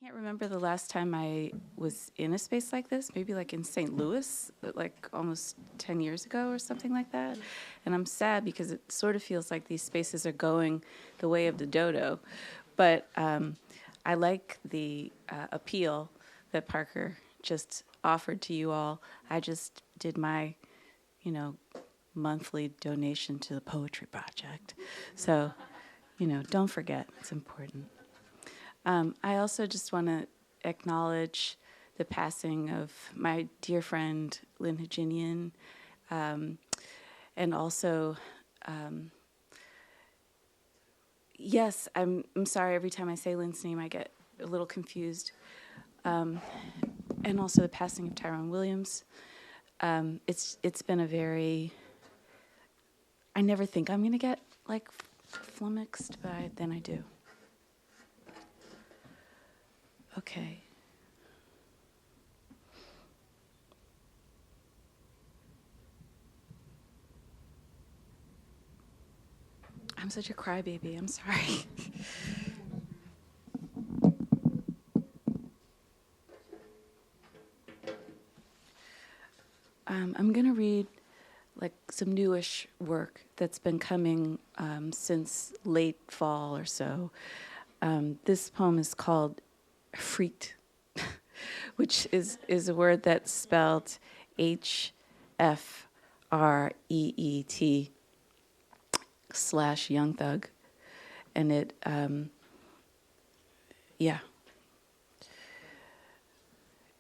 Can't remember the last time I was in a space like this, maybe like in St. Louis, like almost 10 years ago or something like that. And I'm sad because it sort of feels like these spaces are going the way of the dodo. But I like the appeal that Parker just offered to you all. I just did my, monthly donation to the Poetry Project. So, don't forget, it's important. I also just want to acknowledge the passing of my dear friend Lynn Haginian, and also, yes, I'm sorry. Every time I say Lynn's name, I get a little confused. And also the passing of Tyrone Williams. It's been a very. I never think I'm gonna get like flummoxed, but then I do. Okay. I'm such a crybaby. I'm sorry. I'm going to read like some newish work that's been coming since late fall or so. This poem is called Freaked, which is a word that's spelled HFREET / Young Thug. And it, yeah.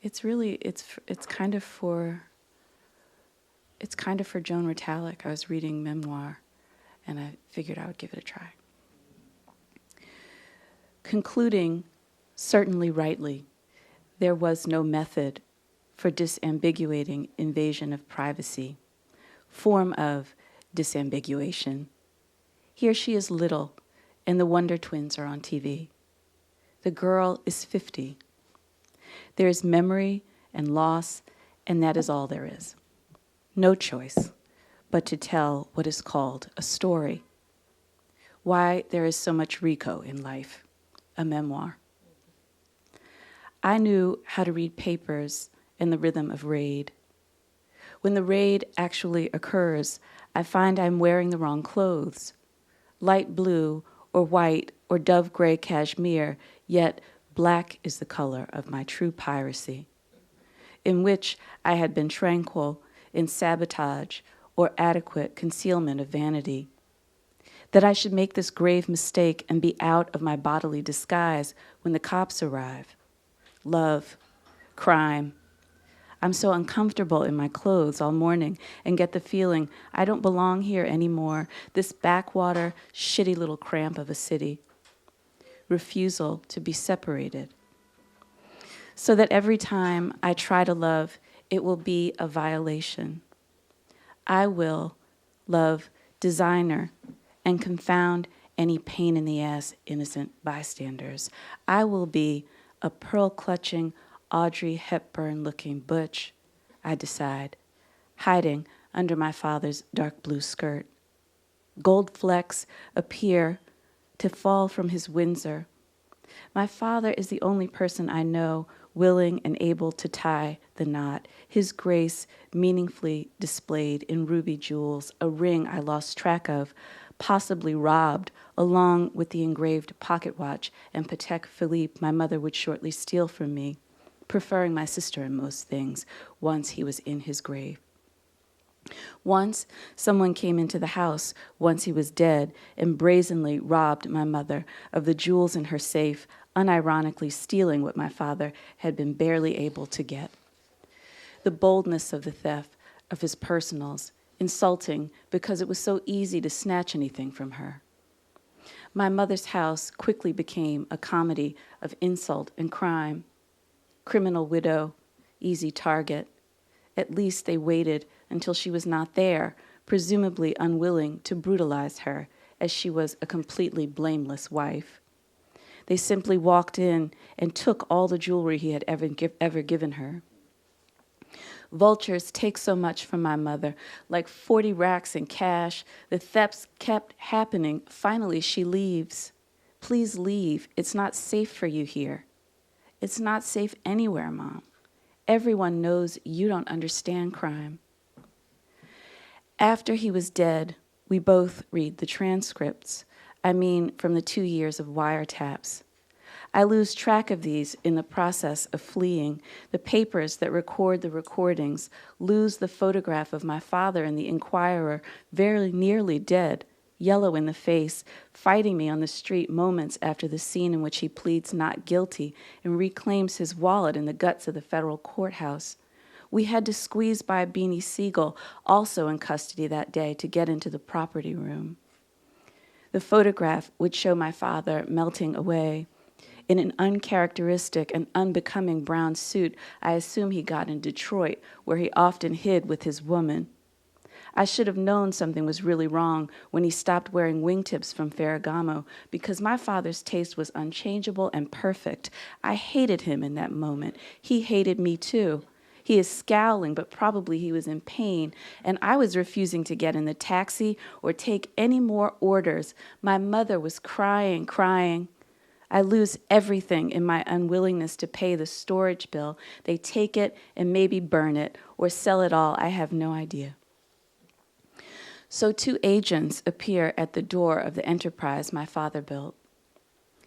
It's really, it's kind of for Joan Retallack. I was reading memoir, and I figured I would give it a try. Concluding, certainly rightly, there was no method for disambiguating invasion of privacy, form of disambiguation. Here she is little, and the Wonder Twins are on TV. The girl is 50. There is memory and loss, and that is all there is. No choice but to tell what is called a story. Why there is so much Rico in life, a memoir. I knew how to read papers in the rhythm of raid. When the raid actually occurs, I find I'm wearing the wrong clothes. Light blue or white or dove gray cashmere, yet black is the color of my true piracy, in which I had been tranquil in sabotage or adequate concealment of vanity. That I should make this grave mistake and be out of my bodily disguise when the cops arrive. Love, crime. I'm so uncomfortable in my clothes all morning and get the feeling I don't belong here anymore, this backwater, shitty little cramp of a city. Refusal to be separated. So that every time I try to love, it will be a violation. I will love designer and confound any pain in the ass innocent bystanders. I will be a pearl-clutching, Audrey Hepburn-looking butch, I decide, hiding under my father's dark blue skirt. Gold flecks appear to fall from his Windsor. My father is the only person I know willing and able to tie the knot, his grace meaningfully displayed in ruby jewels, a ring I lost track of, possibly robbed, along with the engraved pocket watch and Patek Philippe my mother would shortly steal from me, preferring my sister in most things, once he was in his grave. Once, someone came into the house, once he was dead, and brazenly robbed my mother of the jewels in her safe, unironically stealing what my father had been barely able to get. The boldness of the theft of his personals, insulting because it was so easy to snatch anything from her. My mother's house quickly became a comedy of insult and crime. Criminal widow, easy target. At least they waited until she was not there, presumably unwilling to brutalize her, as she was a completely blameless wife. They simply walked in and took all the jewelry he had ever given her. Vultures take so much from my mother, like 40 racks in cash. The thefts kept happening. Finally, she leaves. Please leave. It's not safe for you here. It's not safe anywhere, Mom. Everyone knows you don't understand crime. After he was dead, we both read the transcripts. I mean, from the 2 years of wiretaps. I lose track of these in the process of fleeing. The papers that record the recordings lose the photograph of my father in the Inquirer, very nearly dead, yellow in the face, fighting me on the street moments after the scene in which he pleads not guilty and reclaims his wallet in the guts of the federal courthouse. We had to squeeze by Beanie Siegel, also in custody that day, to get into the property room. The photograph would show my father melting away. In an uncharacteristic and unbecoming brown suit I assume he got in Detroit, where he often hid with his woman. I should have known something was really wrong when he stopped wearing wingtips from Ferragamo, because my father's taste was unchangeable and perfect. I hated him in that moment. He hated me too. He is scowling, but probably he was in pain, and I was refusing to get in the taxi or take any more orders. My mother was crying. I lose everything in my unwillingness to pay the storage bill. They take it and maybe burn it or sell it all. I have no idea. So 2 agents appear at the door of the enterprise my father built.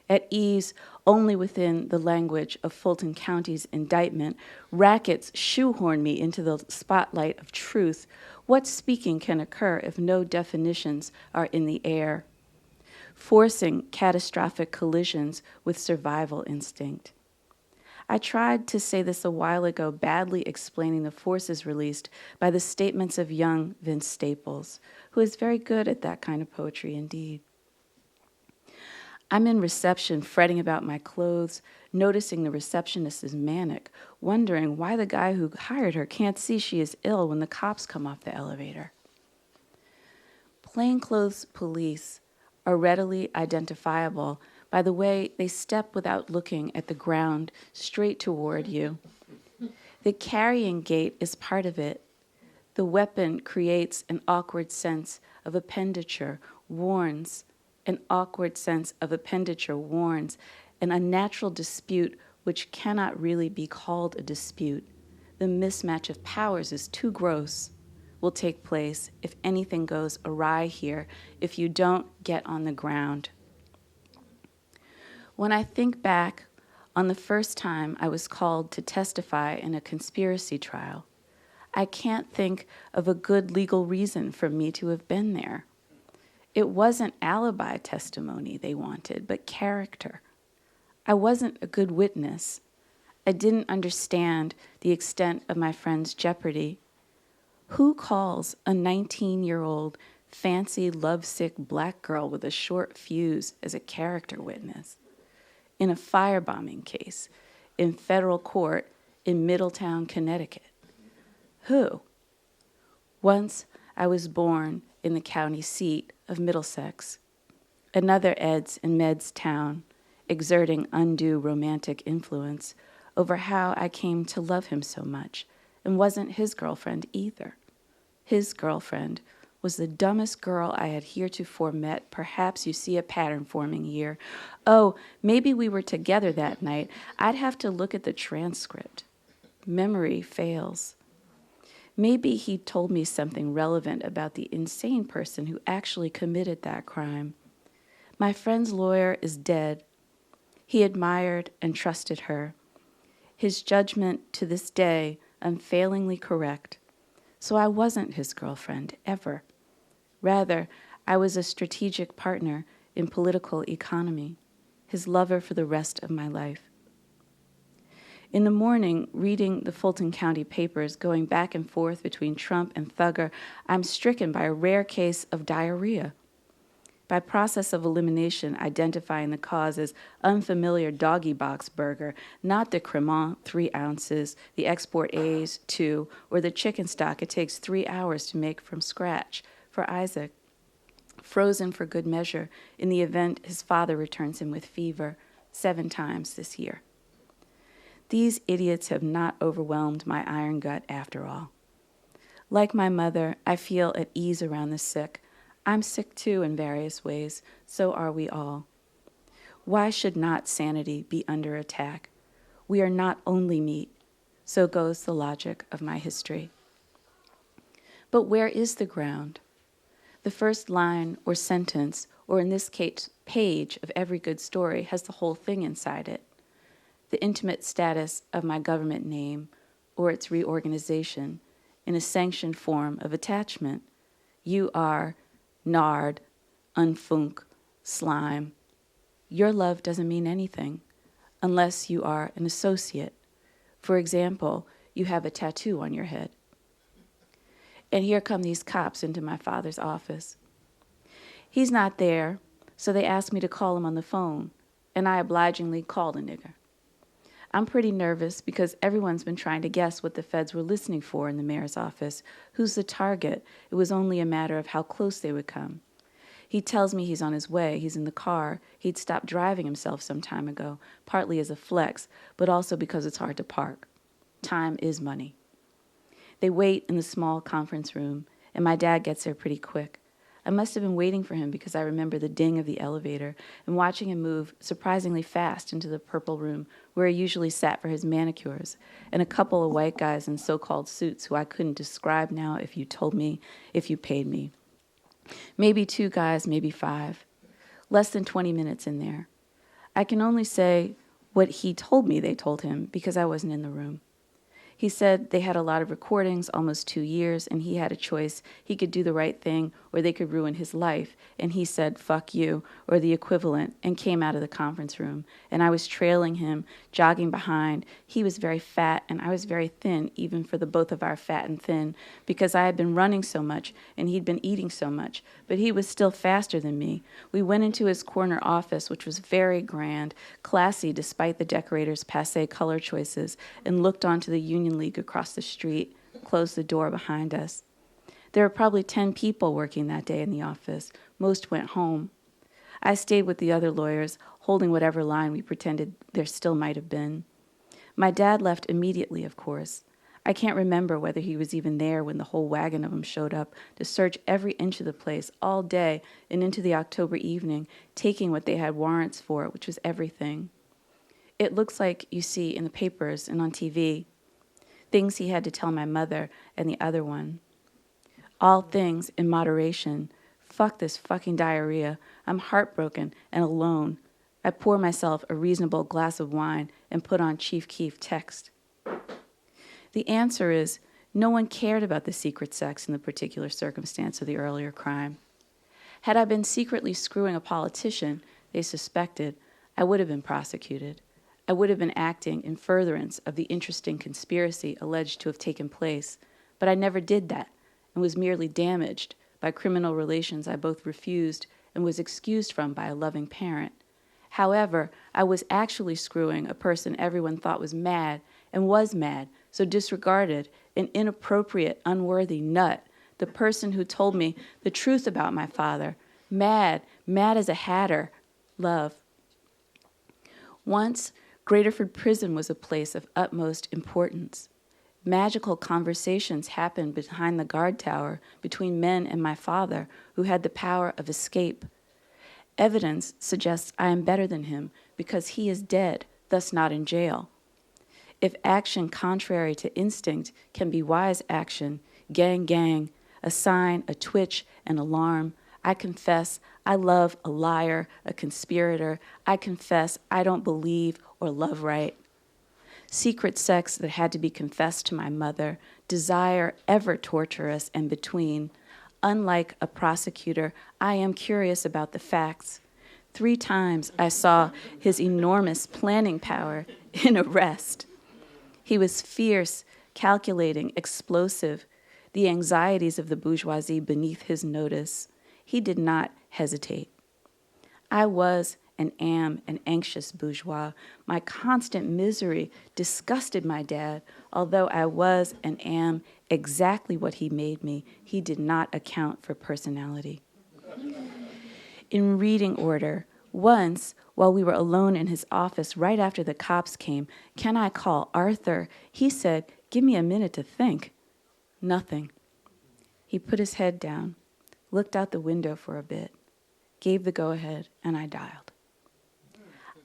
At ease only within the language of Fulton County's indictment, rackets shoehorn me into the spotlight of truth. What speaking can occur if no definitions are in the air? Forcing catastrophic collisions with survival instinct. I tried to say this a while ago, badly explaining the forces released by the statements of young Vince Staples, who is very good at that kind of poetry indeed. I'm in reception, fretting about my clothes, noticing the receptionist is manic, wondering why the guy who hired her can't see she is ill when the cops come off the elevator. Plainclothes police are readily identifiable by the way they step without looking at the ground straight toward you. The carrying gait is part of it. The weapon creates an awkward sense of appenditure, warns, an unnatural dispute which cannot really be called a dispute. The mismatch of powers is too gross. Will take place if anything goes awry here, if you don't get on the ground. When I think back on the first time I was called to testify in a conspiracy trial, I can't think of a good legal reason for me to have been there. It wasn't alibi testimony they wanted, but character. I wasn't a good witness. I didn't understand the extent of my friend's jeopardy. Who calls a 19-year-old fancy, lovesick black girl with a short fuse as a character witness? In a firebombing case, in federal court in Middletown, Connecticut. Who? Once I was born in the county seat of Middlesex, another Eds and Meds town, exerting undue romantic influence over how I came to love him so much, and wasn't his girlfriend either. His girlfriend was the dumbest girl I had heretofore met. Perhaps you see a pattern forming here. Oh, maybe we were together that night. I'd have to look at the transcript. Memory fails. Maybe he told me something relevant about the insane person who actually committed that crime. My friend's lawyer is dead. He admired and trusted her. His judgment to this day unfailingly correct. So I wasn't his girlfriend, ever. Rather, I was a strategic partner in political economy, his lover for the rest of my life. In the morning, reading the Fulton County papers, going back and forth between Trump and Thugger, I'm stricken by a rare case of diarrhea. By process of elimination, identifying the cause as unfamiliar doggy box burger, not the cremant, 3 ounces, the export A's, 2, or the chicken stock it takes 3 hours to make from scratch, for Isaac. Frozen for good measure in the event his father returns him with fever 7 times this year. These idiots have not overwhelmed my iron gut after all. Like my mother, I feel at ease around the sick. I'm sick too in various ways, so are we all. Why should not sanity be under attack? We are not only meat. So goes the logic of my history. But where is the ground? The first line or sentence, or in this case, page of every good story has the whole thing inside it. The intimate status of my government name or its reorganization in a sanctioned form of attachment. You are nard, unfunk, slime. Your love doesn't mean anything unless you are an associate. For example, you have a tattoo on your head. And here come these cops into my father's office. He's not there, so they asked me to call him on the phone, and I obligingly called a nigger. I'm pretty nervous because everyone's been trying to guess what the feds were listening for in the mayor's office. Who's the target? It was only a matter of how close they would come. He tells me he's on his way. He's in the car. He'd stopped driving himself some time ago, partly as a flex, but also because it's hard to park. Time is money. They wait in the small conference room, and my dad gets there pretty quick. I must have been waiting for him because I remember the ding of the elevator and watching him move surprisingly fast into the purple room where he usually sat for his manicures, and a couple of white guys in so-called suits who I couldn't describe now if you told me, if you paid me. Maybe 2 guys, maybe 5. Less than 20 minutes in there. I can only say what he told me they told him because I wasn't in the room. He said they had a lot of recordings, almost 2 years, and he had a choice. He could do the right thing or they could ruin his life. And he said, fuck you, or the equivalent, and came out of the conference room. And I was trailing him, jogging behind. He was very fat and I was very thin, even for the both of our fat and thin, because I had been running so much and he'd been eating so much. But he was still faster than me. We went into his corner office, which was very grand, classy despite the decorator's passé color choices, and looked onto the Union League across the street, closed the door behind us. There were probably 10 people working that day in the office. Most went home. I stayed with the other lawyers, holding whatever line we pretended there still might have been. My dad left immediately, of course. I can't remember whether he was even there when the whole wagon of them showed up to search every inch of the place all day and into the October evening, taking what they had warrants for, which was everything. It looks like you see in the papers and on TV, things he had to tell my mother and the other one. All things in moderation. Fuck this fucking diarrhea. I'm heartbroken and alone. I pour myself a reasonable glass of wine and put on Chief Keef text. The answer is no one cared about the secret sex in the particular circumstance of the earlier crime. Had I been secretly screwing a politician, they suspected, I would have been prosecuted. I would have been acting in furtherance of the interesting conspiracy alleged to have taken place, but I never did that and was merely damaged by criminal relations I both refused and was excused from by a loving parent. However, I was actually screwing a person everyone thought was mad and was mad, so disregarded, an inappropriate, unworthy nut, the person who told me the truth about my father, mad as a hatter, love. Once, Graterford Prison was a place of utmost importance. Magical conversations happened behind the guard tower between men and my father, who had the power of escape. Evidence suggests I am better than him because he is dead, thus not in jail. If action contrary to instinct can be wise action, gang, a sign, a twitch, an alarm, I confess I love a liar, a conspirator. I confess I don't believe or love right. Secret sex that had to be confessed to my mother, desire ever torturous and between. Unlike a prosecutor, I am curious about the facts. 3 times I saw his enormous planning power in arrest. He was fierce, calculating, explosive, the anxieties of the bourgeoisie beneath his notice. He did not hesitate. I was and am an anxious bourgeois. My constant misery disgusted my dad. Although I was and am exactly what he made me, he did not account for personality. In reading order, once, while we were alone in his office right after the cops came, "Can I call Arthur?" He said, "Give me a minute to think." Nothing. He put his head down, looked out the window for a bit, gave the go-ahead, and I dialed.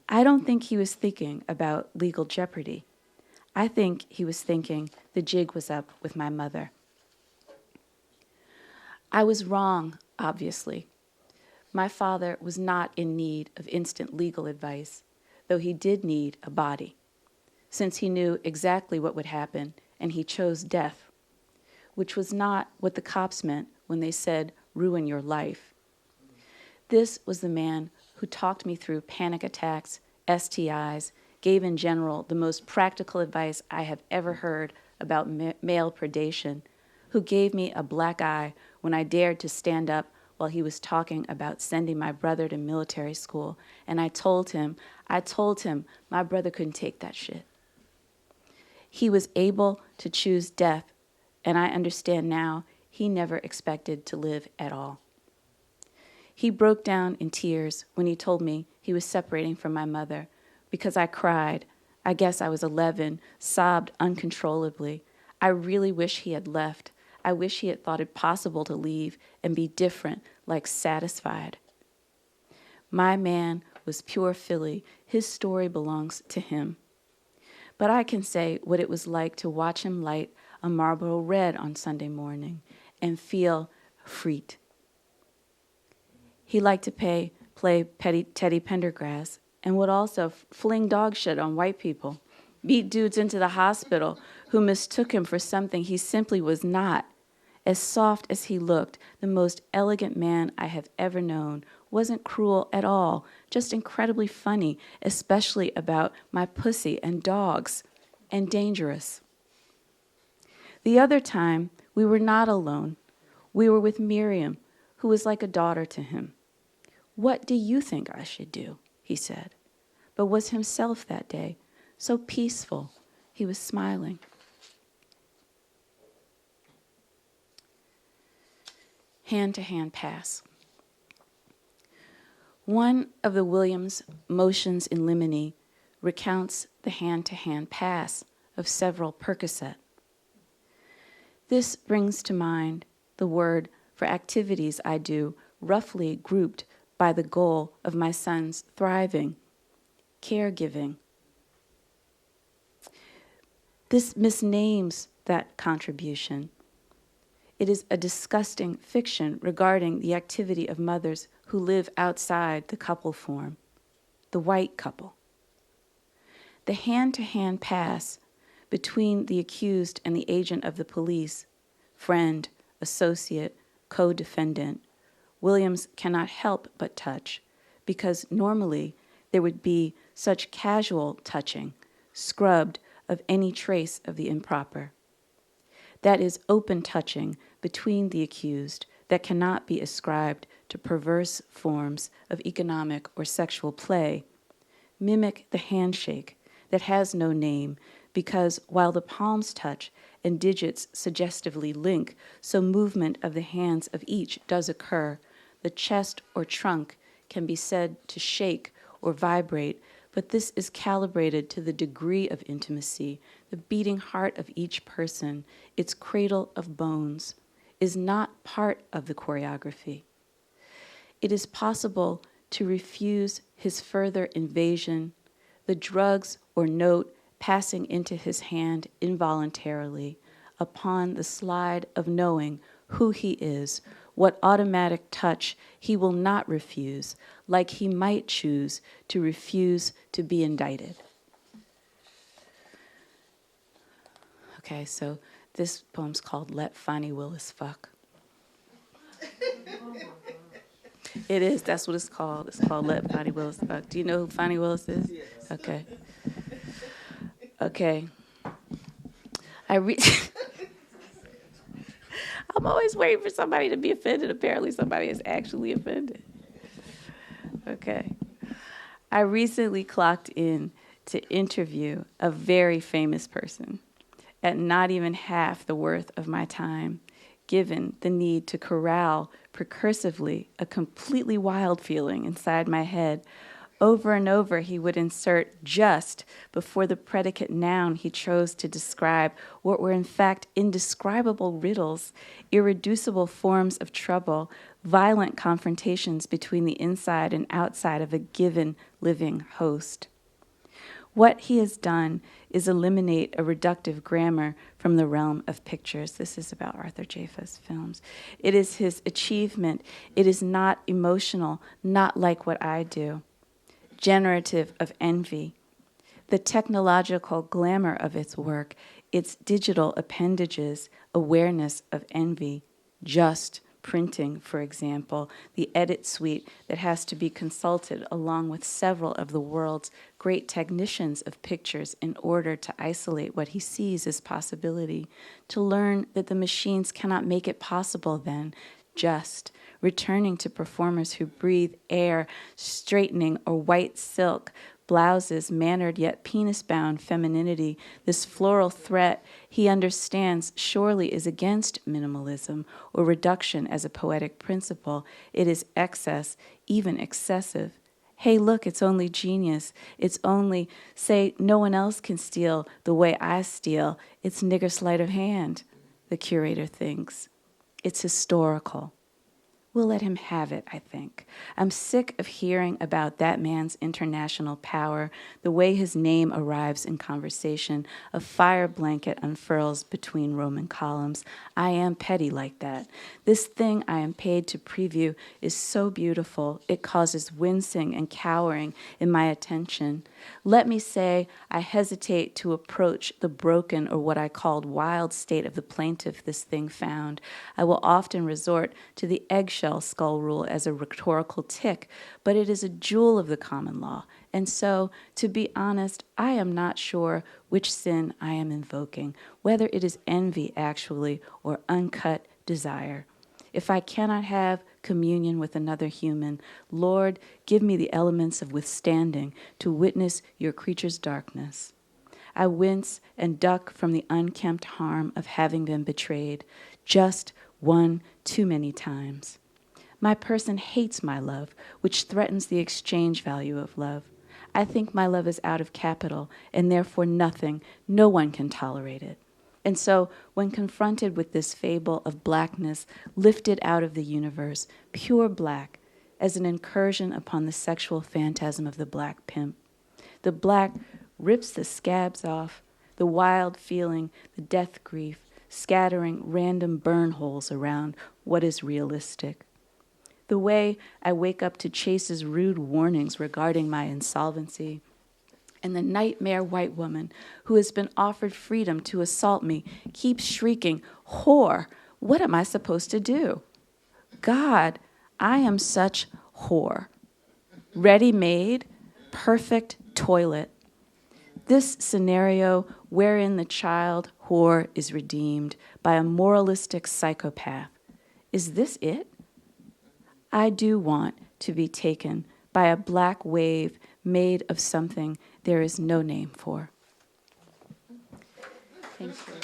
I don't think he was thinking about legal jeopardy. I think he was thinking the jig was up with my mother. I was wrong, obviously. My father was not in need of instant legal advice, though he did need a body, since he knew exactly what would happen and he chose death, which was not what the cops meant when they said, ruin your life. This was the man who talked me through panic attacks, STIs, gave in general the most practical advice I have ever heard about male predation, who gave me a black eye when I dared to stand up while he was talking about sending my brother to military school, and I told him my brother couldn't take that shit. He was able to choose death, and I understand now he never expected to live at all. He broke down in tears when he told me he was separating from my mother because I cried. I guess I was 11, sobbed uncontrollably. I really wish he had left. I wish he had thought it possible to leave and be different, like Satisfied. My man was pure Philly. His story belongs to him. But I can say what it was like to watch him light a Marlboro Red on Sunday morning and feel freed. He liked to play Teddy Pendergrass and would also fling dog shit on white people, beat dudes into the hospital who mistook him for something he simply was not. As soft as he looked, the most elegant man I have ever known, wasn't cruel at all, just incredibly funny, especially about my pussy and dogs, and dangerous. The other time, we were not alone. We were with Miriam, who was like a daughter to him. What do you think I should do? He said, but was himself that day, so peaceful. He was smiling. Hand-to-hand pass. One of the Williams motions in limine recounts the hand-to-hand pass of several Percocet. This brings to mind the word for activities I do, roughly grouped by the goal of my son's thriving, caregiving. This misnames that contribution. It is a disgusting fiction regarding the activity of mothers who live outside the couple form, the white couple. The hand-to-hand pass between the accused and the agent of the police, friend, associate, co-defendant, Williams cannot help but touch, because normally there would be such casual touching, scrubbed of any trace of the improper. That is open touching between the accused that cannot be ascribed to perverse forms of economic or sexual play. Mimic the handshake that has no name, because while the palms touch and digits suggestively link, so movement of the hands of each does occur. The chest or trunk can be said to shake or vibrate, but this is calibrated to the degree of intimacy. The beating heart of each person, its cradle of bones, is not part of the choreography. It is possible to refuse his further invasion, the drugs or note passing into his hand involuntarily upon the slide of knowing who he is, what automatic touch he will not refuse, like he might choose to refuse to be indicted. Okay, so this poem's called Let Fonnie Willis Fuck. It is, that's what it's called. It's called Let Fonnie Willis Fuck. Do you know who Fonnie Willis is? Yes. Okay. Okay. I'm always waiting for somebody to be offended. Apparently somebody is actually offended. Okay. I recently clocked in to interview a very famous person at not even half the worth of my time, given the need to corral precursively a completely wild feeling inside my head Over and over, he would insert just before the predicate noun he chose to describe what were in fact indescribable riddles, irreducible forms of trouble, violent confrontations between the inside and outside of a given living host. What he has done is eliminate a reductive grammar from the realm of pictures. This is about Arthur Jafa's films. It is his achievement. It is not emotional, not like what I do. Generative of envy. The technological glamour of its work, its digital appendages, awareness of envy, just printing, for example, the edit suite that has to be consulted along with several of the world's great technicians of pictures in order to isolate what he sees as possibility, to learn that the machines cannot make it possible then, just returning to performers who breathe air, straightening or white silk, blouses, mannered yet penis-bound femininity, this floral threat he understands surely is against minimalism or reduction as a poetic principle. It is excess, even excessive. Hey, look, it's only genius. It's only, say, no one else can steal the way I steal. It's nigger sleight of hand, the curator thinks. It's historical. We'll let him have it, I think. I'm sick of hearing about that man's international power, the way his name arrives in conversation, a fire blanket unfurls between Roman columns. I am petty like that. This thing I am paid to preview is so beautiful, it causes wincing and cowering in my attention. Let me say I hesitate to approach the broken or what I called wild state of the plaintiff this thing found. I will often resort to the eggshell skull rule as a rhetorical tick, but it is a jewel of the common law. And so, to be honest, I am not sure which sin I am invoking, whether it is envy actually or uncut desire. If I cannot have communion with another human, Lord, give me the elements of withstanding to witness your creature's darkness. I wince and duck from the unkempt harm of having been betrayed, just one too many times. My person hates my love, which threatens the exchange value of love. I think my love is out of capital, and therefore nothing, no one can tolerate it. And so, when confronted with this fable of blackness lifted out of the universe, pure black, as an incursion upon the sexual phantasm of the black pimp, the black rips the scabs off, the wild feeling, the death grief, scattering random burn holes around what is realistic. The way I wake up to Chase's rude warnings regarding my insolvency, and the nightmare white woman who has been offered freedom to assault me keeps shrieking, "Whore, what am I supposed to do?" God, I am such whore. Ready-made, perfect toilet. This scenario wherein the child whore is redeemed by a moralistic psychopath. Is this it? I do want to be taken by a black wave made of something there is no name for. Thank you.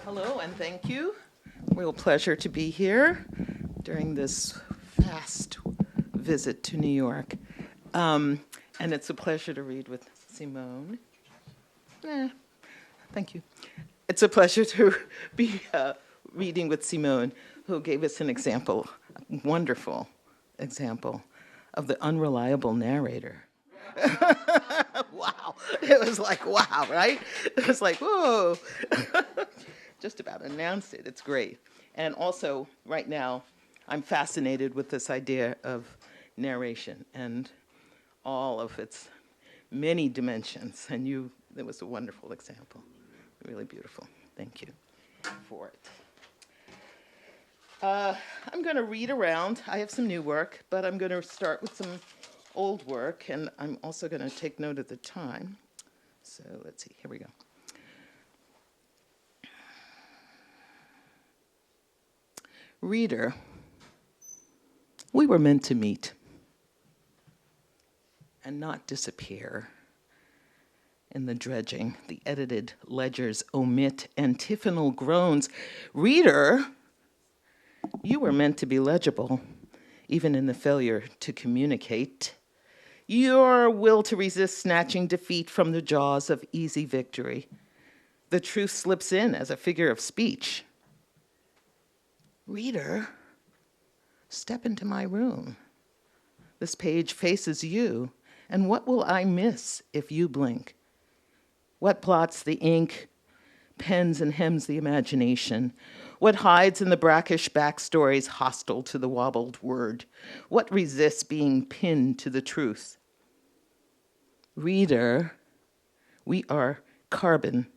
Hello, and thank you. Real pleasure to be here during this fast visit to New York. And it's a pleasure to read with Simone. Thank you. It's a pleasure to be reading with Simone, who gave us an example, a wonderful example, of the unreliable narrator. Wow. It was like, wow, right? It was like, whoa. Just about announced it. It's great. And also, right now, I'm fascinated with this idea of narration and all of its many dimensions. And it was a wonderful example. Really beautiful. Thank you for it. I'm going to read around. I have some new work, but I'm going to start with some old work, and I'm also going to take note of the time. So let's see. Here we go. Reader, we were meant to meet and not disappear in the dredging. The edited ledgers omit antiphonal groans. Reader, you were meant to be legible, even in the failure to communicate. Your will to resist snatching defeat from the jaws of easy victory. The truth slips in as a figure of speech. Reader, step into my room. This page faces you, and what will I miss if you blink? What blots the ink, pens and hems the imagination? What hides in the brackish backstories hostile to the wobbled word? What resists being pinned to the truth? Reader, we are carbon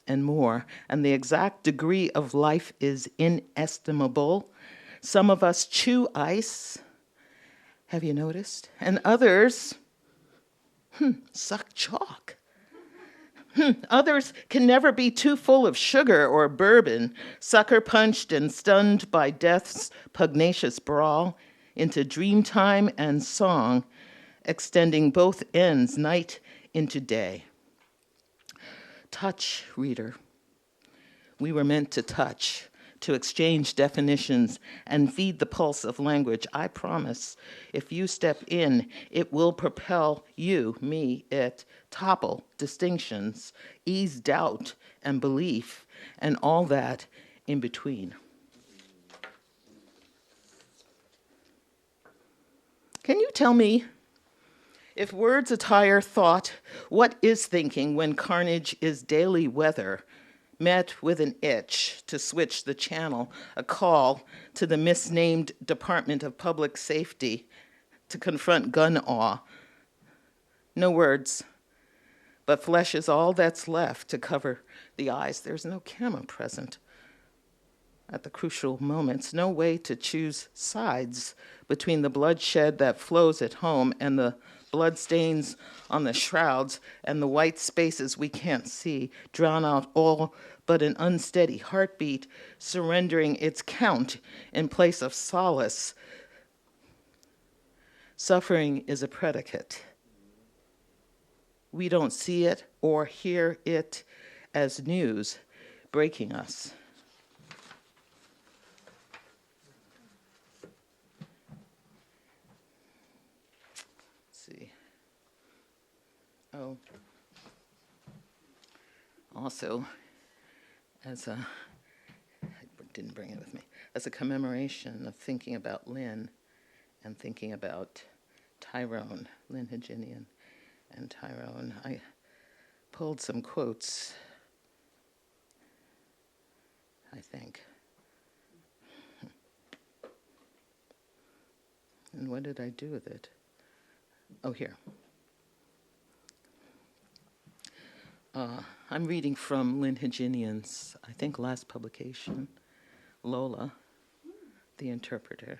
and more, and the exact degree of life is inestimable. Some of us chew ice, have you noticed? And others, suck chalk. Others can never be too full of sugar or bourbon, sucker punched and stunned by death's pugnacious brawl into dreamtime and song, extending both ends night into day. Touch, reader. We were meant to touch, to exchange definitions and feed the pulse of language. I promise, if you step in, it will propel you, me, it, topple distinctions, ease doubt and belief, and all that in between. Can you tell me, if words attire thought, what is thinking when carnage is daily weather, met with an itch to switch the channel, a call to the misnamed Department of Public Safety to confront gun awe? No words, but flesh is all that's left to cover the eyes. There's no camera present at the crucial moments, no way to choose sides between the bloodshed that flows at home and the bloodstains on the shrouds and the white spaces we can't see, drown out all but an unsteady heartbeat, surrendering its count in place of solace. Suffering is a predicate. We don't see it or hear it as news breaking us. Oh, also, I didn't bring it with me, as a commemoration of thinking about Lynn and thinking about Tyrone, Lynn Haginian and Tyrone, I pulled some quotes, I think. And what did I do with it? Oh, here. I'm reading from Lynn Haginian's, I think, last publication, Lola, the Interpreter,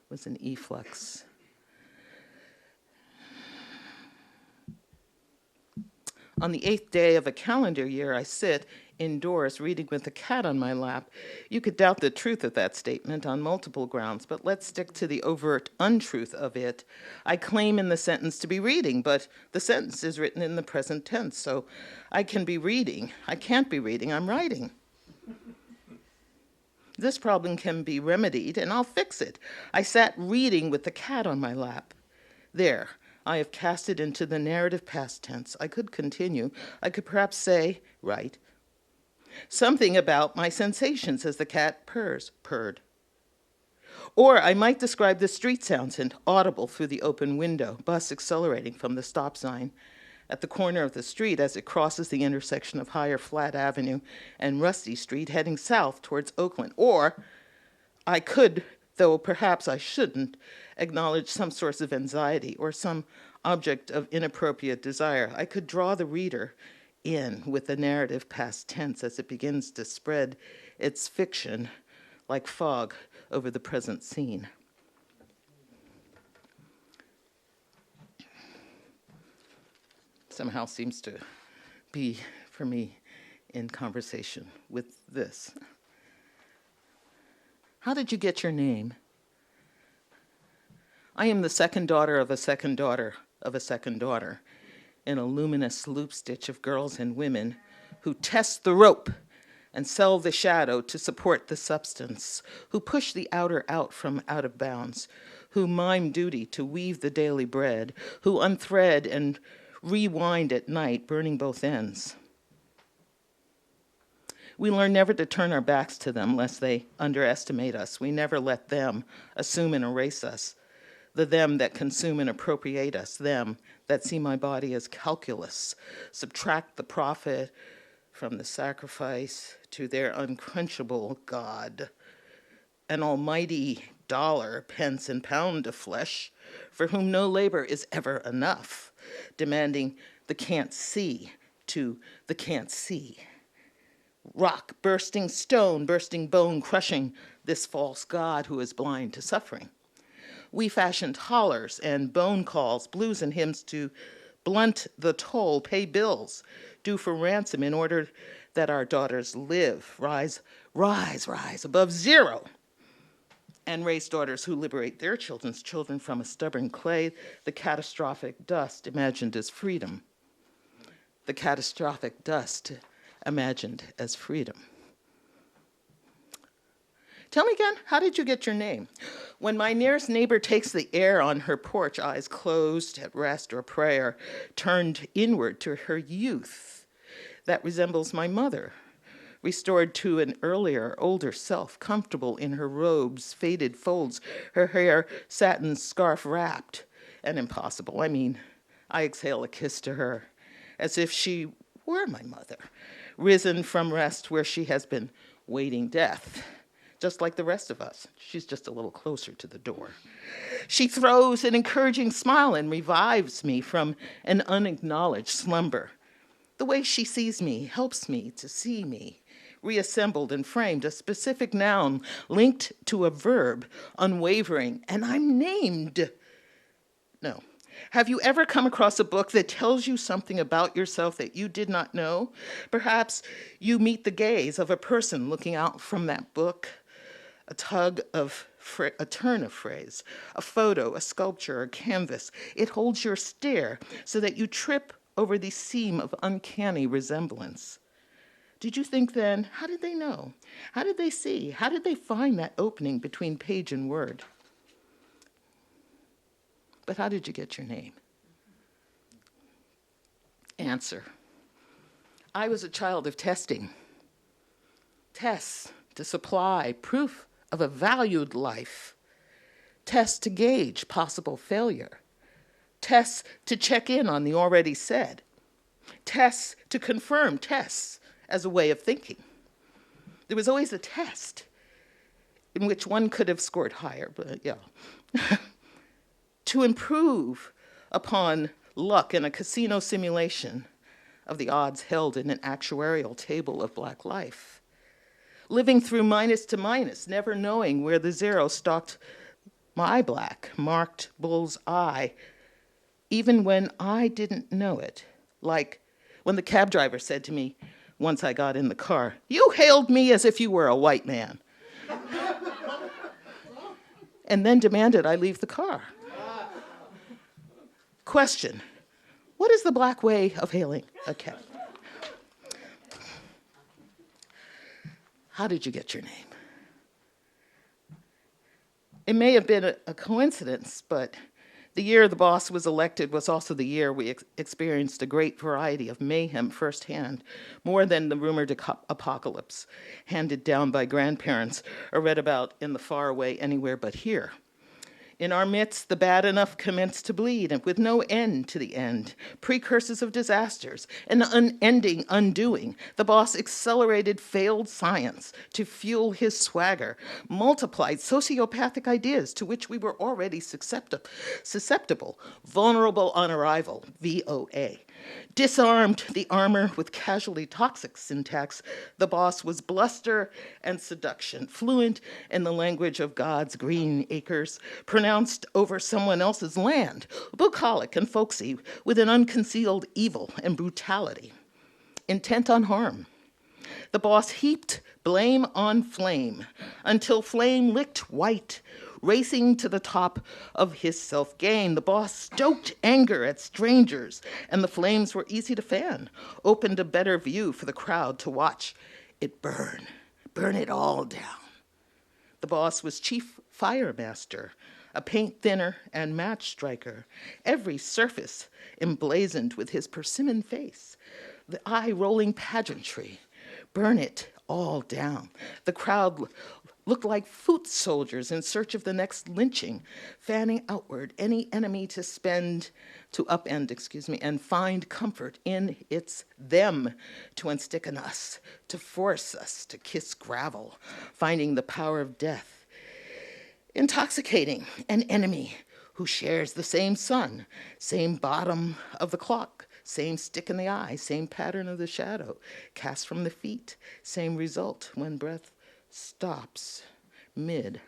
was an efflux. On the 8th day of a calendar year, I sit indoors reading with a cat on my lap. You could doubt the truth of that statement on multiple grounds, but let's stick to the overt untruth of it. I claim in the sentence to be reading, but the sentence is written in the present tense, so I can be reading. I can't be reading, I'm writing. This problem can be remedied, and I'll fix it. I sat reading with the cat on my lap. There, I have cast it into the narrative past tense. I could continue. I could perhaps say, right, something about my sensations as the cat purred. Or I might describe the street sounds and audible through the open window, bus accelerating from the stop sign at the corner of the street as it crosses the intersection of Higher Flat Avenue and Rusty Street, heading south towards Oakland. Or I could, though perhaps I shouldn't, acknowledge some source of anxiety or some object of inappropriate desire. I could draw the reader in with the narrative past tense as it begins to spread its fiction like fog over the present scene. Somehow seems to be, for me, in conversation with this. How did you get your name? I am the second daughter of a second daughter of a second daughter. in a luminous loop stitch of girls and women who test the rope and sell the shadow to support the substance, who push the outer out from out of bounds, who mime duty to weave the daily bread, who unthread and rewind at night, burning both ends. We learn never to turn our backs to them lest they underestimate us. We never let them assume and erase us, the them that consume and appropriate us, them that see my body as calculus, subtract the profit from the sacrifice to their unquenchable God, an almighty dollar, pence, and pound of flesh, for whom no labor is ever enough, demanding the can't see to the can't see. Rock bursting, stone bursting, bone crushing this false God who is blind to suffering. We fashioned hollers and bone calls, blues and hymns to blunt the toll, pay bills, due for ransom in order that our daughters live, rise above zero, and raise daughters who liberate their children's children from a stubborn clay, the catastrophic dust imagined as freedom. The catastrophic dust imagined as freedom. Tell me again, how did you get your name? When my nearest neighbor takes the air on her porch, eyes closed at rest or prayer, turned inward to her youth, that resembles my mother, restored to an earlier, older self, comfortable in her robes, faded folds, her hair satin scarf wrapped, and impossible. I exhale a kiss to her, as if she were my mother, risen from rest where she has been waiting death. Just like the rest of us. She's just a little closer to the door. She throws an encouraging smile and revives me from an unacknowledged slumber. The way she sees me helps me to see me, reassembled and framed, a specific noun linked to a verb, unwavering, and I'm named. No. Have you ever come across a book that tells you something about yourself that you did not know? Perhaps you meet the gaze of a person looking out from that book. A turn of phrase, a photo, a sculpture, a canvas. It holds your stare so that you trip over the seam of uncanny resemblance. Did you think then, how did they know? How did they see? How did they find that opening between page and word? But how did you get your name? Answer. I was a child of testing. Tests to supply proof of a valued life. Tests to gauge possible failure. Tests to check in on the already said. Tests to confirm tests as a way of thinking. There was always a test in which one could have scored higher, but yeah. To improve upon luck in a casino simulation of the odds held in an actuarial table of Black life. Living through minus to minus, never knowing where the zero stalked my black, marked bull's eye, even when I didn't know it. Like when the cab driver said to me, once I got in the car, "You hailed me as if you were a white man," and then demanded I leave the car. Question, what is the Black way of hailing a cab? How did you get your name? It may have been a coincidence, but the year the boss was elected was also the year we experienced a great variety of mayhem firsthand, more than the rumored apocalypse handed down by grandparents or read about in the faraway anywhere but here. In our midst, the bad enough commenced to bleed, and with no end to the end, precursors of disasters, an unending undoing. The boss accelerated failed science to fuel his swagger, multiplied sociopathic ideas to which we were already susceptible, vulnerable on arrival, VOA. Disarmed the armor with casually toxic syntax, the boss was bluster and seduction, fluent in the language of God's green acres, pronounced over someone else's land, bucolic and folksy, with an unconcealed evil and brutality, intent on harm. The boss heaped blame on flame until flame licked white, racing to the top of his self-gain. The boss stoked anger at strangers, and the flames were easy to fan, opened a better view for the crowd to watch it burn it all down. The boss was chief fire master, a paint thinner and match striker, every surface emblazoned with his persimmon face, the eye-rolling pageantry. Burn it all down. The crowd looked like foot soldiers in search of the next lynching, fanning outward any enemy to upend, and find comfort in it's them to unsticken us, to force us to kiss gravel, finding the power of death. Intoxicating an enemy who shares the same sun, same bottom of the clock, same stick in the eye, same pattern of the shadow, cast from the feet, same result when breath stops mid.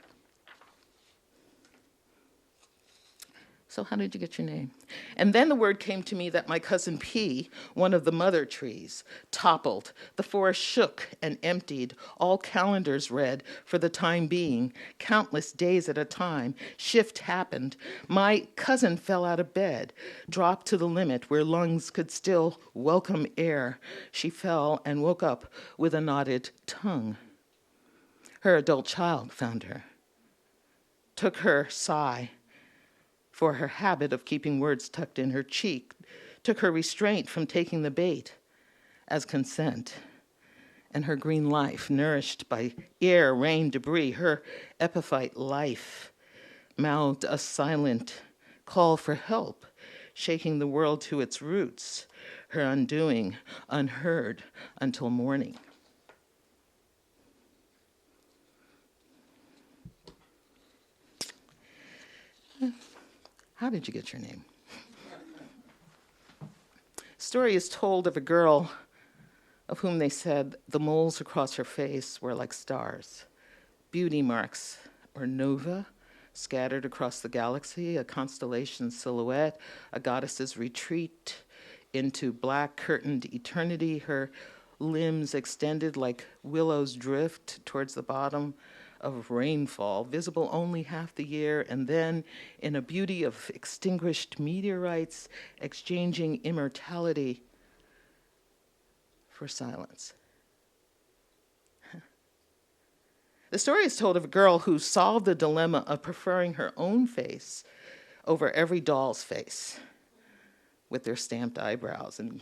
So how did you get your name? And then the word came to me that my cousin P, one of the mother trees, toppled. The forest shook and emptied, all calendars read for the time being, countless days at a time. Shift happened. My cousin fell out of bed, dropped to the limit where lungs could still welcome air. She fell and woke up with a knotted tongue. Her adult child found her, took her sigh for her habit of keeping words tucked in her cheek, took her restraint from taking the bait as consent, and her green life nourished by air, rain, debris, her epiphyte life mouthed a silent call for help, shaking the world to its roots, her undoing, unheard until morning. How did you get your name? Story is told of a girl of whom they said the moles across her face were like stars, beauty marks or nova scattered across the galaxy, a constellation silhouette, a goddess's retreat into black curtained eternity, her limbs extended like willows drift towards the bottom of rainfall, visible only half the year, and then in a beauty of extinguished meteorites, exchanging immortality for silence. The story is told of a girl who solved the dilemma of preferring her own face over every doll's face, with their stamped eyebrows and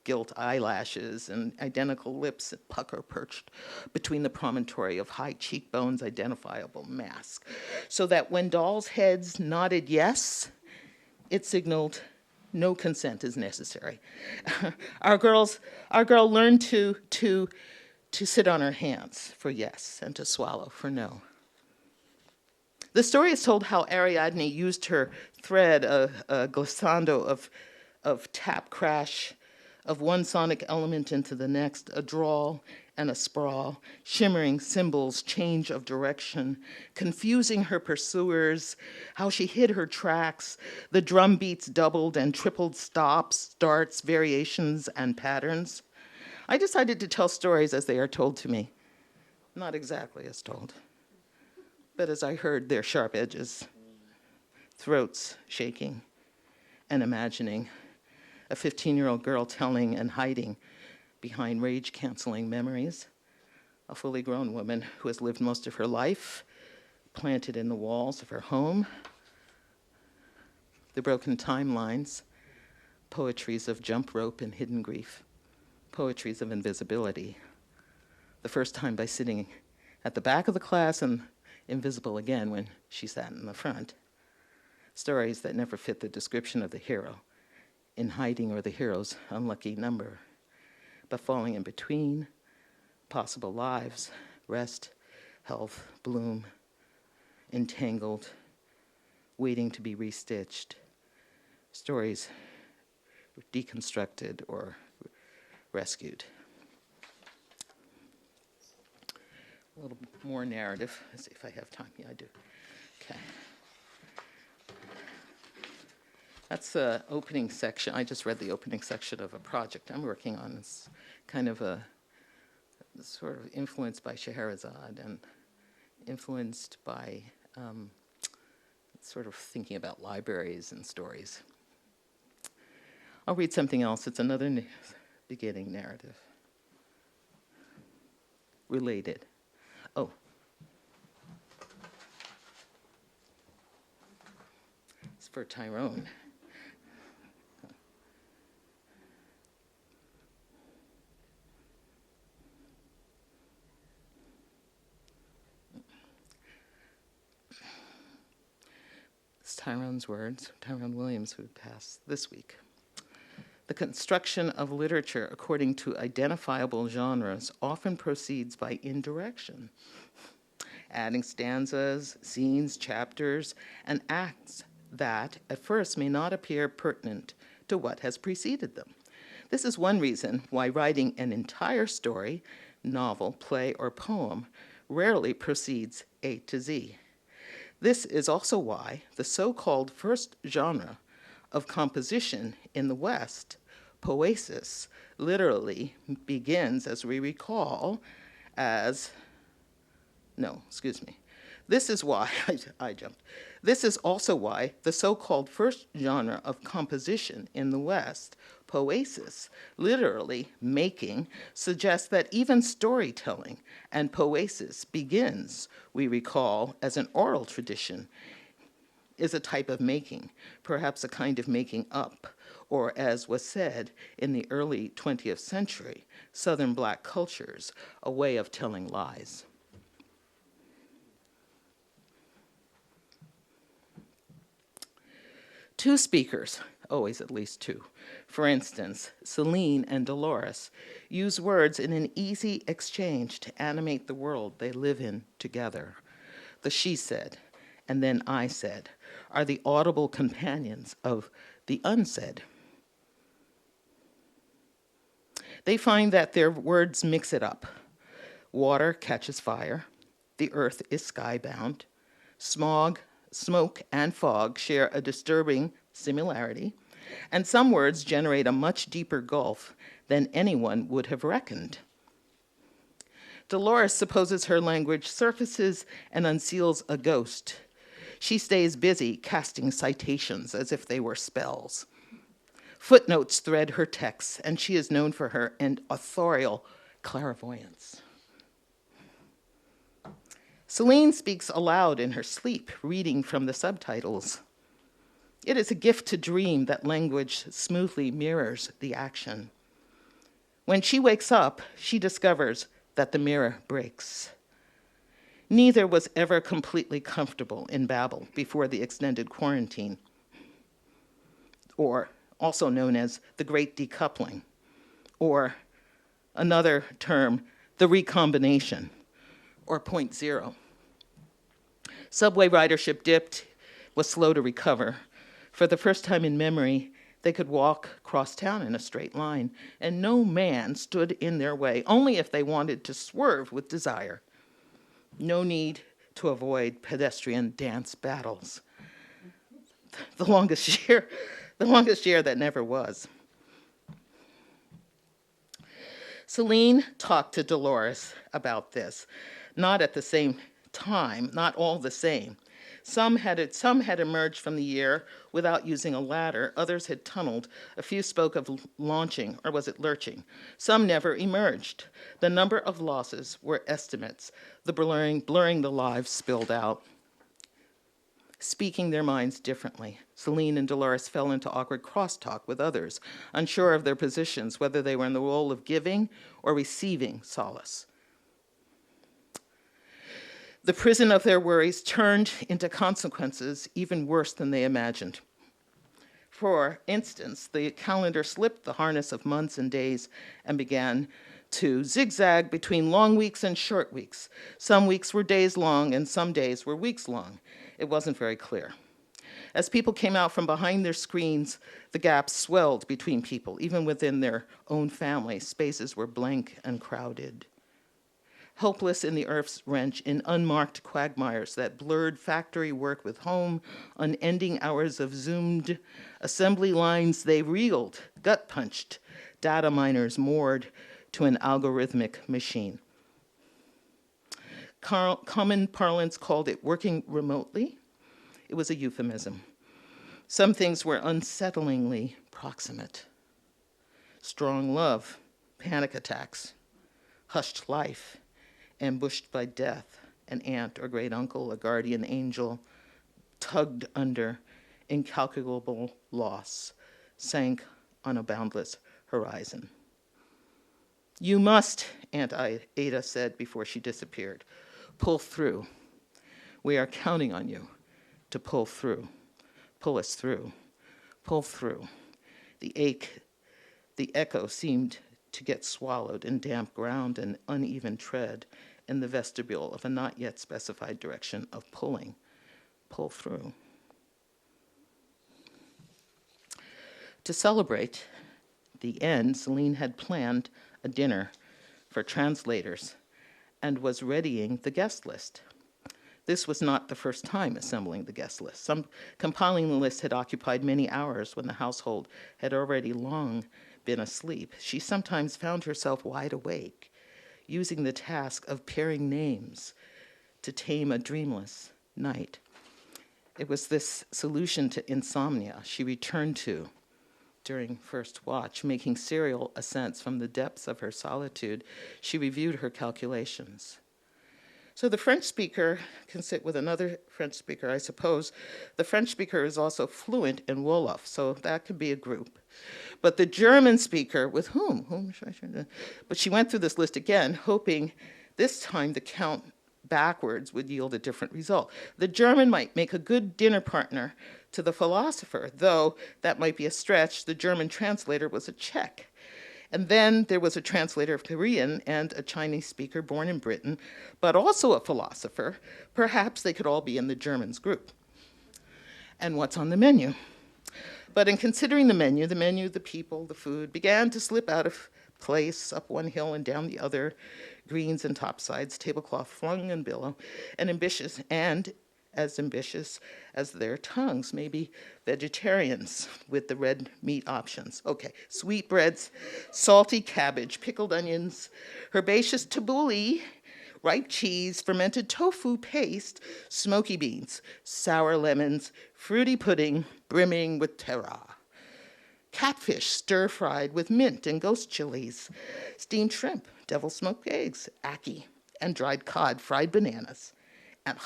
gilt eyelashes and identical lips and pucker perched between the promontory of high cheekbones, identifiable mask, so that when dolls' heads nodded yes, it signaled no consent is necessary. Our girl learned to sit on her hands for yes and to swallow for no. The story is told how Ariadne used her thread, a glissando of tap crash, of one sonic element into the next, a drawl and a sprawl, shimmering cymbals, change of direction, confusing her pursuers, how she hid her tracks, the drum beats doubled and tripled stops, starts, variations, and patterns. I decided to tell stories as they are told to me, not exactly as told, but as I heard their sharp edges, throats shaking and imagining, a 15-year-old girl telling and hiding behind rage-canceling memories, a fully grown woman who has lived most of her life planted in the walls of her home, the broken timelines, poetries of jump rope and hidden grief, poetries of invisibility, the first time by sitting at the back of the class and invisible again when she sat in the front, stories that never fit the description of the hero, in hiding or the hero's unlucky number, but falling in between possible lives, rest, health, bloom, entangled, waiting to be restitched, stories deconstructed or rescued. A little more narrative. Let's see if I have time. Yeah, I do. Okay. That's the opening section. I just read the opening section of a project I'm working on. It's kind of a sort of influenced by Scheherazade and influenced by sort of thinking about libraries and stories. I'll read something else. It's another beginning narrative. Related. Oh. It's for Tyrone. It's Tyrone's words, Tyrone Williams, who passed this week. The construction of literature according to identifiable genres often proceeds by indirection, adding stanzas, scenes, chapters, and acts that at first may not appear pertinent to what has preceded them. This is one reason why writing an entire story, novel, play, or poem rarely proceeds A to Z. This is also why the so-called first genre of composition in the West, poesis, literally begins, as we recall, as, no, excuse me. This is why, I jumped. This is also why the so-called first genre of composition in the West, poesis, literally making, suggests that even storytelling and poesis begins, we recall, as an oral tradition, is a type of making, perhaps a kind of making up, or as was said in the early 20th century, Southern Black cultures, a way of telling lies. Two speakers, always at least two, for instance, Celine and Dolores, use words in an easy exchange to animate the world they live in together. The she said, and then I said, are the audible companions of the unsaid. They find that their words mix it up. Water catches fire. The earth is skybound. Smog, smoke, and fog share a disturbing similarity, and some words generate a much deeper gulf than anyone would have reckoned. Dolores supposes her language surfaces and unseals a ghost. She stays busy casting citations as if they were spells. Footnotes thread her texts, and she is known for her authorial clairvoyance. Celine speaks aloud in her sleep, reading from the subtitles. It is a gift to dream that language smoothly mirrors the action. When she wakes up, she discovers that the mirror breaks. Neither was ever completely comfortable in Babel before the extended quarantine, or also known as the Great Decoupling, or another term, the recombination, or point zero. Subway ridership dipped, was slow to recover. For the first time in memory, they could walk across town in a straight line, and no man stood in their way, only if they wanted to swerve with desire. No need to avoid pedestrian dance battles. The longest year that never was. Celine talked to Dolores about this, not at the same time, not all the same. Some had emerged from the year without using a ladder. Others had tunneled. A few spoke of launching, or was it lurching? Some never emerged. The number of losses were estimates. The blurring the lives spilled out. Speaking their minds differently, Celine and Dolores fell into awkward crosstalk with others, unsure of their positions, whether they were in the role of giving or receiving solace. The prison of their worries turned into consequences even worse than they imagined. For instance, the calendar slipped the harness of months and days and began to zigzag between long weeks and short weeks. Some weeks were days long and some days were weeks long. It wasn't very clear. As people came out from behind their screens, the gaps swelled between people. Even within their own family, spaces were blank and crowded. Helpless in the earth's wrench, in unmarked quagmires that blurred factory work with home, unending hours of zoomed assembly lines, they reeled, gut-punched, data miners moored to an algorithmic machine. Common parlance called it working remotely. It was a euphemism. Some things were unsettlingly proximate. Strong love, panic attacks, hushed life, ambushed by death, an aunt or great uncle, a guardian angel, tugged under incalculable loss, sank on a boundless horizon. You must, Aunt Ada said before she disappeared, pull through. We are counting on you to pull through. Pull us through. Pull through. The echo seemed to get swallowed in damp ground and uneven tread in the vestibule of a not yet specified direction of pulling. Pull through. To celebrate the end, Celine had planned a dinner for translators and was readying the guest list. This was not the first time assembling the guest list. Compiling the list had occupied many hours when the household had already long been asleep. She sometimes found herself wide awake, using the task of pairing names to tame a dreamless night. It was this solution to insomnia she returned to during first watch. Making serial ascents from the depths of her solitude, she reviewed her calculations. So the French speaker can sit with another French speaker, I suppose. The French speaker is also fluent in Wolof, so that could be a group. But the German speaker, with whom? But she went through this list again, hoping this time the count backwards would yield a different result. The German might make a good dinner partner to the philosopher, though that might be a stretch. The German translator was a Czech. And then there was a translator of Korean and a Chinese speaker born in Britain, but also a philosopher. Perhaps they could all be in the Germans group. And what's on the menu? But in considering the menu, the people, the food began to slip out of place, up one hill and down the other, greens and topsides, tablecloth flung and billow, and as ambitious as their tongues, maybe vegetarians with the red meat options. Okay, sweetbreads, salty cabbage, pickled onions, herbaceous tabbouleh, ripe cheese, fermented tofu paste, smoky beans, sour lemons, fruity pudding brimming with terroir. Catfish stir-fried with mint and ghost chilies, steamed shrimp, devil-smoked eggs, ackee, and dried cod, fried bananas, and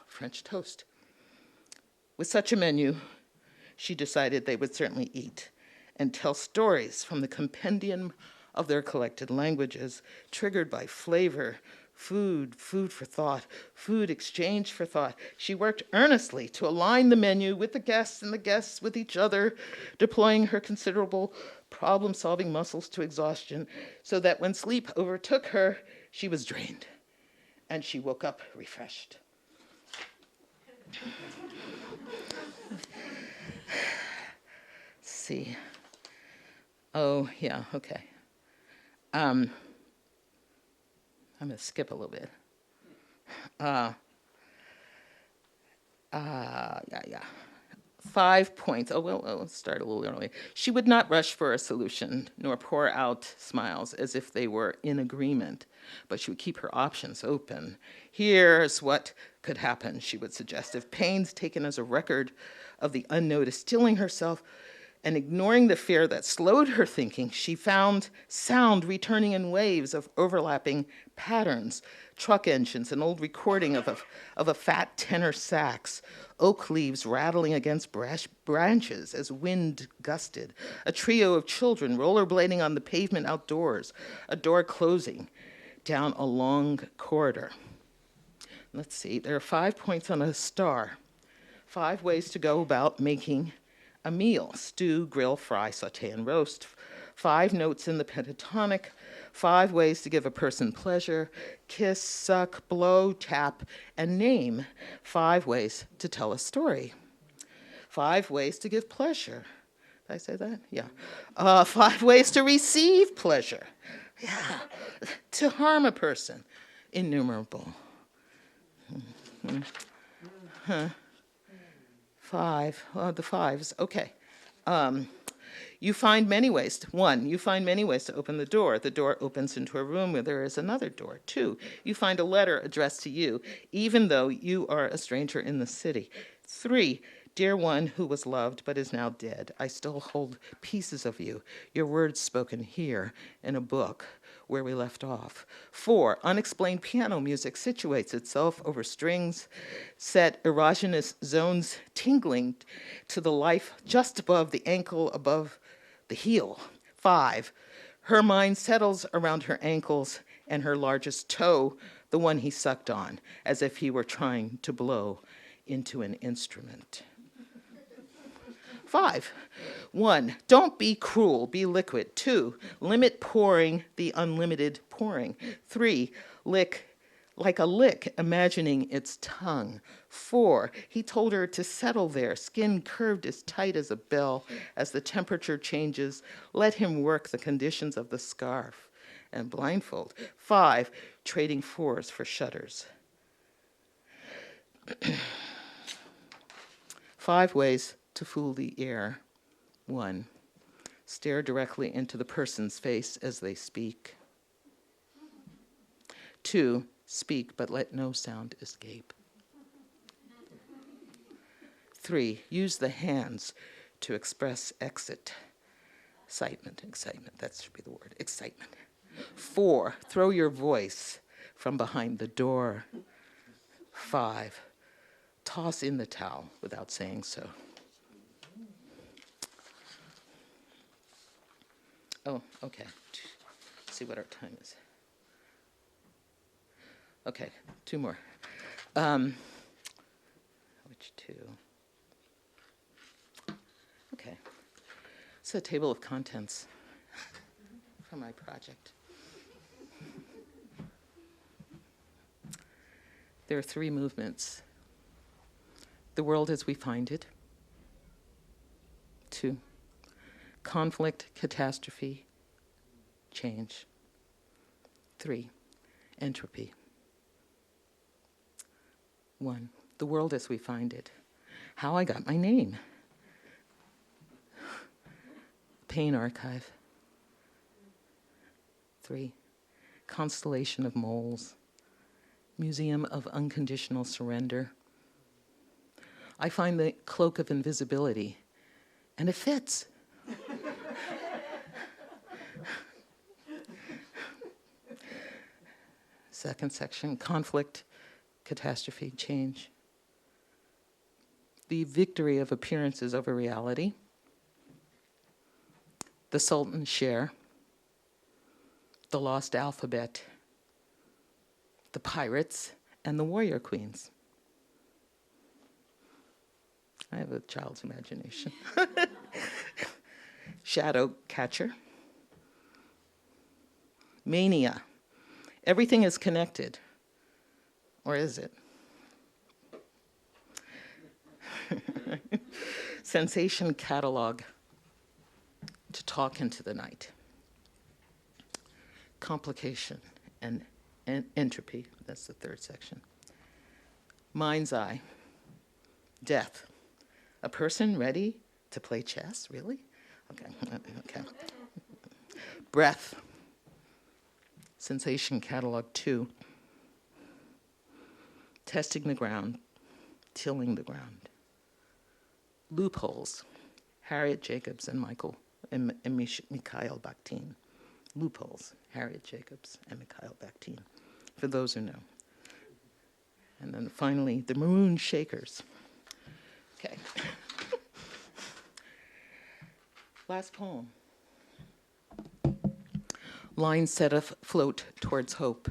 French toast. With such a menu, she decided they would certainly eat and tell stories from the compendium of their collected languages, triggered by flavor, food for thought, food exchanged for thought. She worked earnestly to align the menu with the guests and the guests with each other, deploying her considerable problem-solving muscles to exhaustion, so that when sleep overtook her, she was drained, and she woke up refreshed. See. Oh, yeah, okay. I'm going to skip a little bit. Yeah. 5 points. Oh, well, let's start a little early. She would not rush for a solution, nor pour out smiles as if they were in agreement, but she would keep her options open. Here's what could happen, she would suggest, if pains taken as a record of the unnoticed, stilling herself and ignoring the fear that slowed her thinking, she found sound returning in waves of overlapping patterns, truck engines, an old recording of a fat tenor sax, oak leaves rattling against branches as wind gusted, a trio of children rollerblading on the pavement outdoors, a door closing down a long corridor. Let's see, there are 5 points on a star. 5 ways to go about making a meal: stew, grill, fry, saute, and roast. 5 notes in the pentatonic. 5 ways to give a person pleasure: kiss, suck, blow, tap, and name. 5 ways to tell a story. 5 ways to give pleasure. Did I say that? Yeah. 5 ways to receive pleasure. Yeah. To harm a person. Innumerable. Huh. 5. The 5s. Okay. You find many ways. 1, you find many ways to open the door. The door opens into a room where there is another door. 2, you find a letter addressed to you, even though you are a stranger in the city. 3, dear one who was loved but is now dead, I still hold pieces of you, your words spoken here in a book where we left off. 4, unexplained piano music situates itself over strings, set erogenous zones tingling to the life just above the ankle, above the heel. 5, her mind settles around her ankles and her largest toe, the one he sucked on, as if he were trying to blow into an instrument. 5, 1, don't be cruel, be liquid. 2, limit pouring the unlimited pouring. 3, lick like a lick, imagining its tongue. 4, he told her to settle there, skin curved as tight as a bell. As the temperature changes, let him work the conditions of the scarf and blindfold. 5, trading 4s for shutters. 5 ways to fool the ear. 1, stare directly into the person's face as they speak. 2, speak but let no sound escape. 3, use the hands to express excitement, that should be the word, excitement. 4, throw your voice from behind the door. 5, toss in the towel without saying so. Oh, okay. Let's see what our time is. Okay, 2 more. Which 2? Okay. It's a table of contents for my project. There are 3 movements. The world as we find it. 2, conflict, catastrophe, change. 3, entropy. 1, the world as we find it. How I got my name. Pain archive. 3, constellation of moles. Museum of unconditional surrender. I find the cloak of invisibility, and it fits. Second section, conflict, catastrophe, change. The victory of appearances over reality. The Sultan's share. The lost alphabet. The pirates, and the warrior queens. I have a child's imagination. Shadow catcher. Mania. Everything is connected. Or is it? Sensation catalog. To talk into the night. Complication and entropy. That's the 3rd section. Mind's eye. Death. A person ready to play chess? Really? Okay. Breath. Sensation catalog 2. Testing the ground. Tilling the ground. Loopholes. Harriet Jacobs and Mikhail Bakhtin. Loopholes. Harriet Jacobs and Mikhail Bakhtin. For those who know. And then finally, the Maroon Shakers. Okay. Last poem. Lines set afloat towards hope.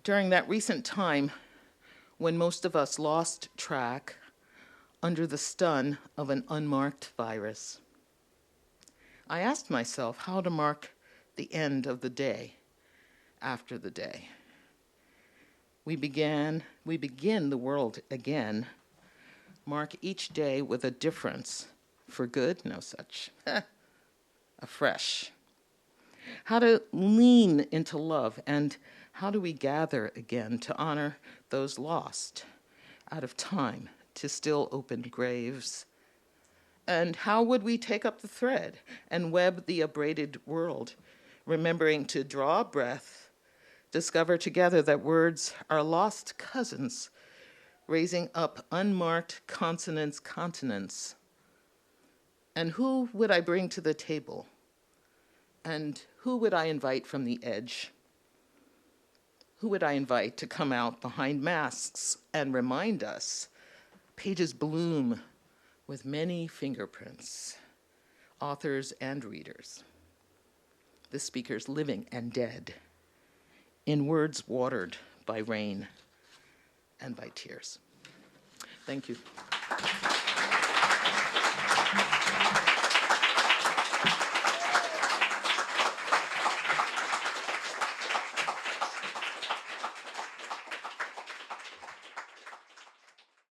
During that recent time when most of us lost track under the stun of an unmarked virus, I asked myself how to mark the end of the day after the day. We begin the world again, mark each day with a difference. For good, no such. Afresh. How to lean into love, and how do we gather again to honor those lost out of time to still open graves? And how would we take up the thread and web the abraded world, remembering to draw breath, discover together that words are lost cousins raising up unmarked consonants, continents. And who would I bring to the table? And who would I invite from the edge? Who would I invite to come out behind masks and remind us pages bloom with many fingerprints, authors and readers, the speakers living and dead, in words watered by rain and by tears. Thank you.